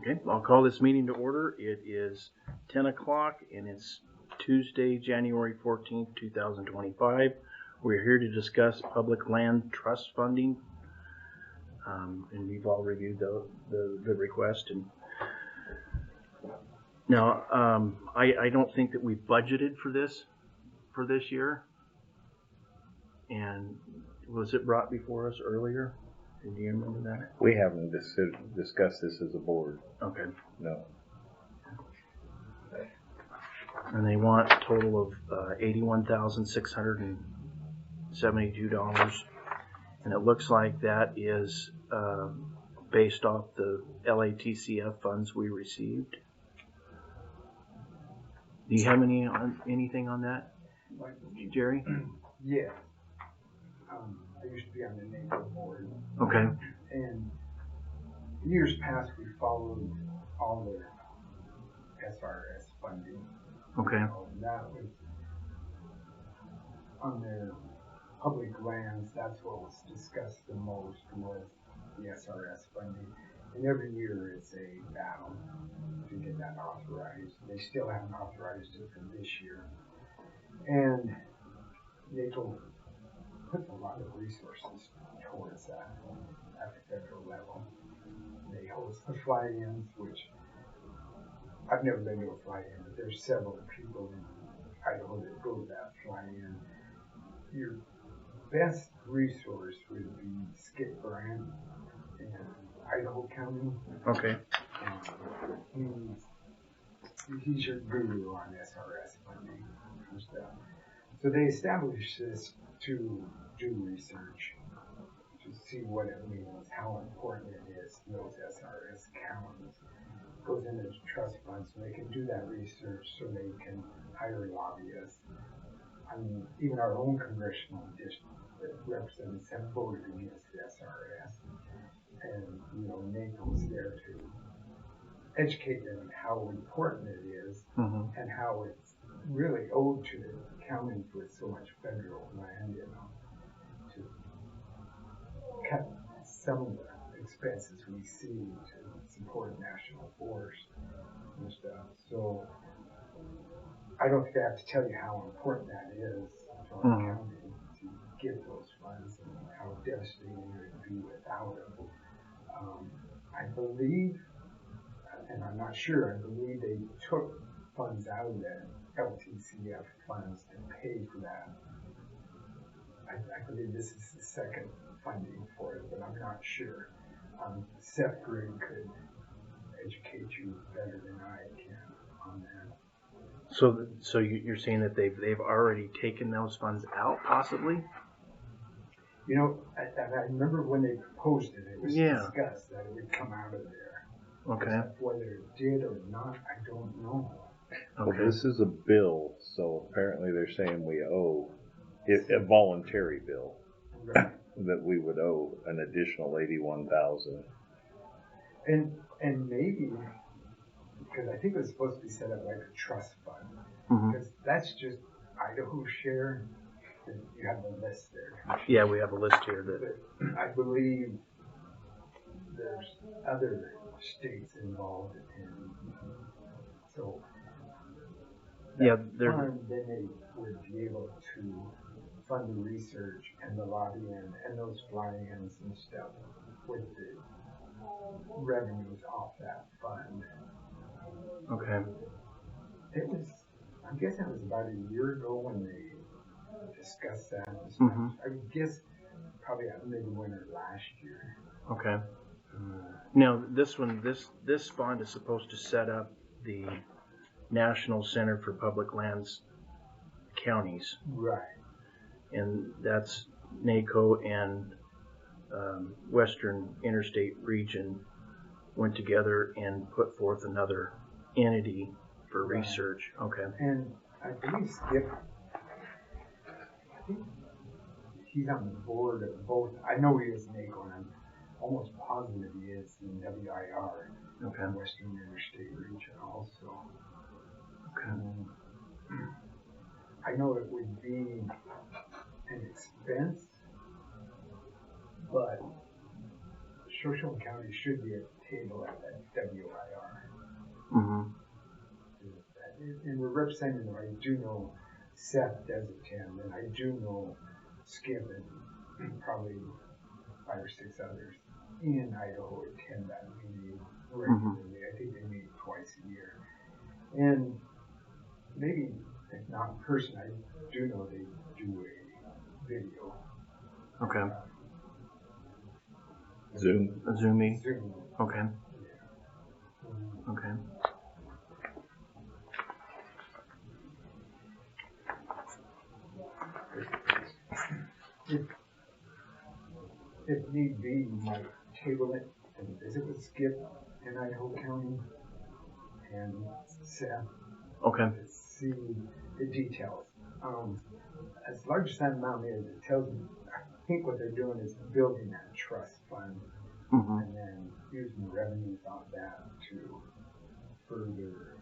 Okay, I'll call this meeting to order. It is 10 o'clock and it's Tuesday, January 14th, 2025. We're here to discuss public land trust funding. And we've all reviewed the request. And now, I don't think that we budgeted for this year. And was it brought before us earlier? Do you remember that? We haven't discussed this as a board. Okay. No. And they want a total of $81,672. And it looks like that is based off the LATCF funds we received. Do you have anything on that, Jerry? Yeah. I used to be on the NACO board. Okay. And years past, we followed all their SRS funding. Okay. And that was on their public lands. That's what was discussed the most was the SRS funding. And every year it's a battle to get that authorized. They still haven't authorized it for this year. And NACO puts a lot of resources towards that at the federal level. They host the fly-ins, which I've never been to a fly-in, but there's several people in Idaho that go to that fly-in. Your best resource would be Skip Brand in Idaho County. Okay. He's your guru on SRS funding and stuff. So they established this to do research, to see what it means, how important it is, those SRS counties. Goes into trust funds, so they can do that research so they can hire lobbyists. I mean, even our own congressional district representatives have voted against the SRS. And, NACO's there to educate them on how important it is and how it's really owed to the counties with so much federal land, to cut some of the expenses we see to support national forest and stuff. So I don't think I have to tell you how important that is to our county to get those funds and how devastating it would be without them. I believe, and I'm not sure, I believe they took funds out of the LTCF funds to pay for that. I believe this is the second funding for it, but I'm not sure. Seth Green could educate you better than I can on that. So you're saying that they've already taken those funds out, possibly? I remember when they proposed it, it was discussed that it would come out of there. Okay. Whether it did or not, I don't know. Okay. Well, this is a bill, so apparently they're saying we owe a voluntary bill. Right. That we would owe an additional $81,000. And maybe, because I think it was supposed to be set up like a trust fund, because that's just Idaho's share. You have the list there. Yeah, we have a list here that. But I believe there's other states involved in. So. Then they would be able to fund the research and the lobbying and those fly-ins and stuff with the revenues off that fund. Okay. I guess it was about a year ago when they discussed that. I guess probably at midwinter last year. Okay. Now this fund is supposed to set up the National Center for Public Lands counties. Right. And that's NACO and Western Interstate Region went together and put forth another entity for research. Okay. And I believe Skip, he's on the board of both. I know he is NACO, and I'm almost positive he is in WIR, Western Interstate Region also. Okay. I know it would be an expense, but Shoshone County should be able to table at that WIR. Mm-hmm. And we're representing them. I do know Seth does attend, and I do know Skip and probably 5 or 6 others in Idaho attend that meeting regularly. I think they meet twice a year. And maybe, if not in person, I do know they do a video. Okay. Zoom. A Zoom meeting? Zoom. Okay. Yeah. Okay. If need be, you might table it and visit with Skip in Idaho County and Seth Okay. to see the details. As large as that amount is, it tells me, I think what they're doing is building that trust fund Mm-hmm. and then using the revenues on that to further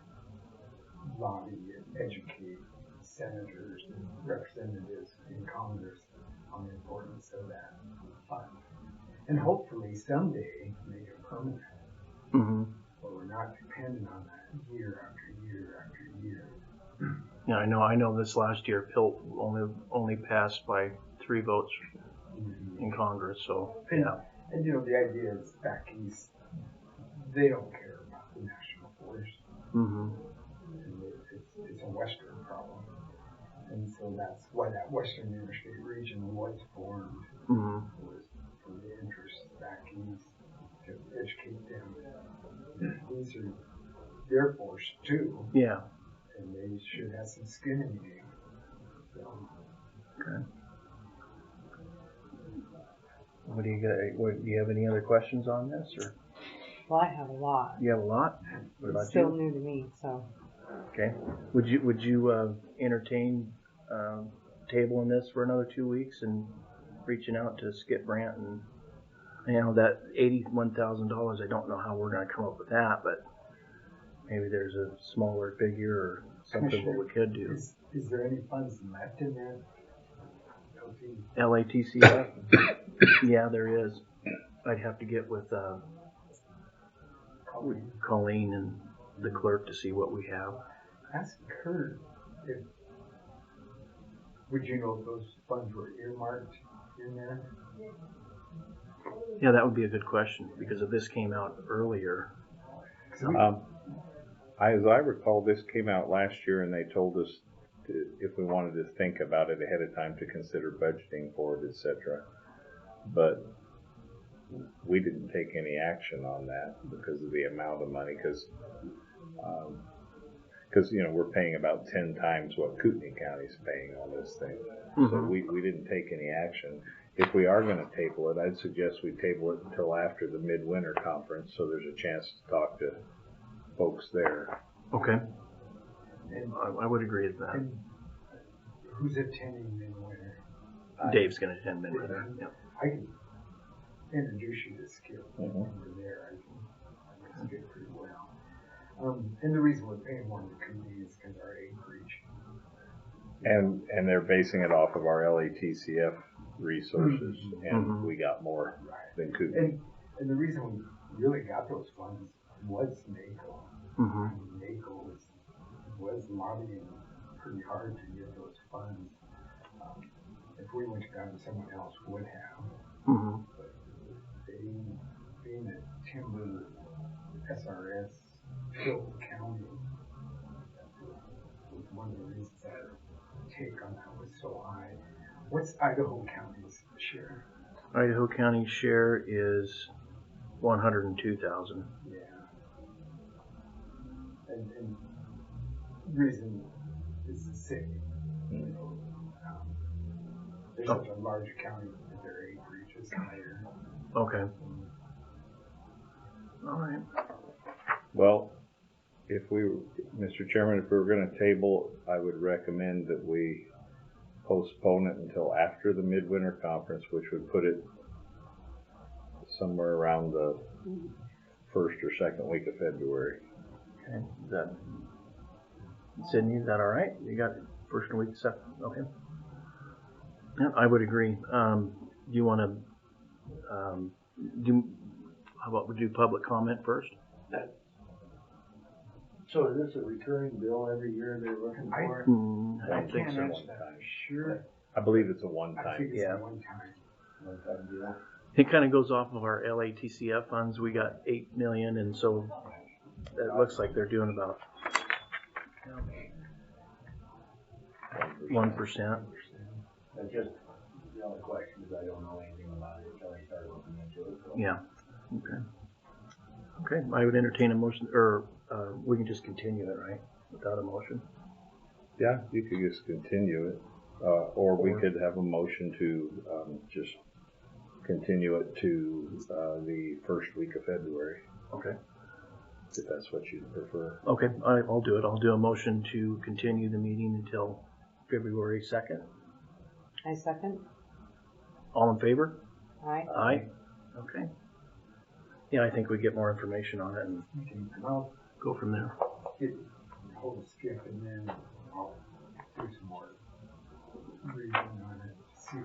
lobby and educate senators and representatives in Congress on the importance of that fund. And hopefully someday make it permanent, Mm-hmm. where we're not dependent on that year after year after year. Yeah, I know this last year, PILT only passed by 3 votes in Congress, so, yeah. And you know, the idea is back east, they don't care about the national forest. Mm-hmm. It's a Western problem. And so that's why that Western Interstate region was formed, Mm-hmm. was for the interests back east, to educate them. These are their force too, Yeah. and they should have some skin in the game. So, Okay. What do you have any other questions on this, or Well, I have a lot. you have a lot? What about It's still you? new to me, so. Okay. Would you entertain tabling this for another 2 weeks and reaching out to Skip Brandt and that $81,000? I don't know how we're going to come up with that, but maybe there's a smaller figure or something what we could do. is there any funds left in that? LATCF? Yeah, there is. I'd have to get with Colleen and the clerk to see what we have. Ask Kurt if, would you know if those funds were earmarked in there? Yeah, that would be a good question, because if this came out earlier. As I recall, this came out last year, and they told us if we wanted to think about it ahead of time to consider budgeting for it, etc. But we didn't take any action on that because of the amount of money, because we're paying about 10 times what Kootenai County's paying on this thing. Mm-hmm. So we didn't take any action. If we are going to table it, I'd suggest we table it until after the midwinter conference, so there's a chance to talk to folks there. Okay. And, I would agree with that. and who's attending midwinter? Dave's going to attend midwinter. Yeah. I can introduce you to Skip Mhm. over there. I can Skip pretty well. And the reason we're paying more than Kootenai is because our acreage. And they're basing it off of our LATCF resources, and Mhm. we got more than Kootenai. And the reason we really got those funds was NACO. Mm-hmm. I mean, NACO was lobbying pretty hard to get those funds. If we went to them, someone else would have. Mm-hmm. But being a timber SRS Hill County was one of the reasons our take on that was so high. What's Idaho County's share? Idaho County share is 102,000. Yeah. And reason is the city. You know, they're such a large county that their acreage is higher. Okay. All right. Well, Mr. Chairman, if we were going to table, I would recommend that we postpone it until after the midwinter conference, which would put it somewhere around the first or second week of February. Okay. Sydney, is that all right? You got first week, second? Okay. Yeah, I would agree. Do you want to How about we do public comment first? So is this a recurring bill every year they're looking for? I I don't think can't so. answer that for sure. I believe it's a I one-time. think it's Yeah. a one-time. One-time deal? It kind of goes off of our LATCF funds. We got 8 million, and so it looks like they're doing about 1%. That's just the only question, is I don't know anything about it until I start looking into it. So. Yeah. Okay. Okay. I would entertain a motion, or we can just continue it, right? Without a motion. Yeah, you could just continue it, or we could have a motion to just continue it to the first week of February, Okay. if that's what you'd prefer. Okay. I'll do it. I'll do a motion to continue the meeting until February 2nd. I second. All in favor? Aye. Aye. Okay. Yeah, I think we get more information on it and And I'll go from there. get hold of Skip and then I'll do some more reading on it to see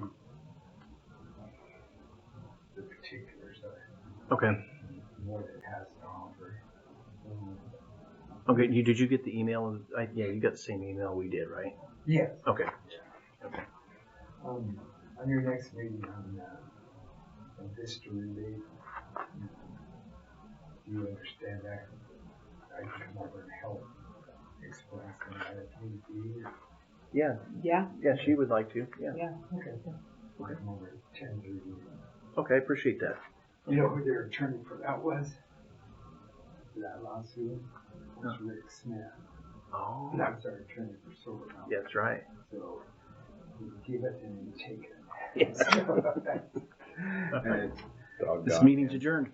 the particulars of it, Okay. what it has to offer. Okay. Did you get the email? Yeah, you got the same email we did, right? Yes. Okay. On your next meeting on Vista rebate, do you understand that? I can come over and help explain that if need be. Yeah. Yeah, Yeah, she would like to. Yeah. yeah. Okay. I'll come over at 10:30. Okay, I appreciate that. You know who their attorney for that was? For that lawsuit? It was No. Rick Smith. Oh. That was our attorney for Sober Mountain. That's right. So you give it and you take it. Yes. And it's This meeting's adjourned.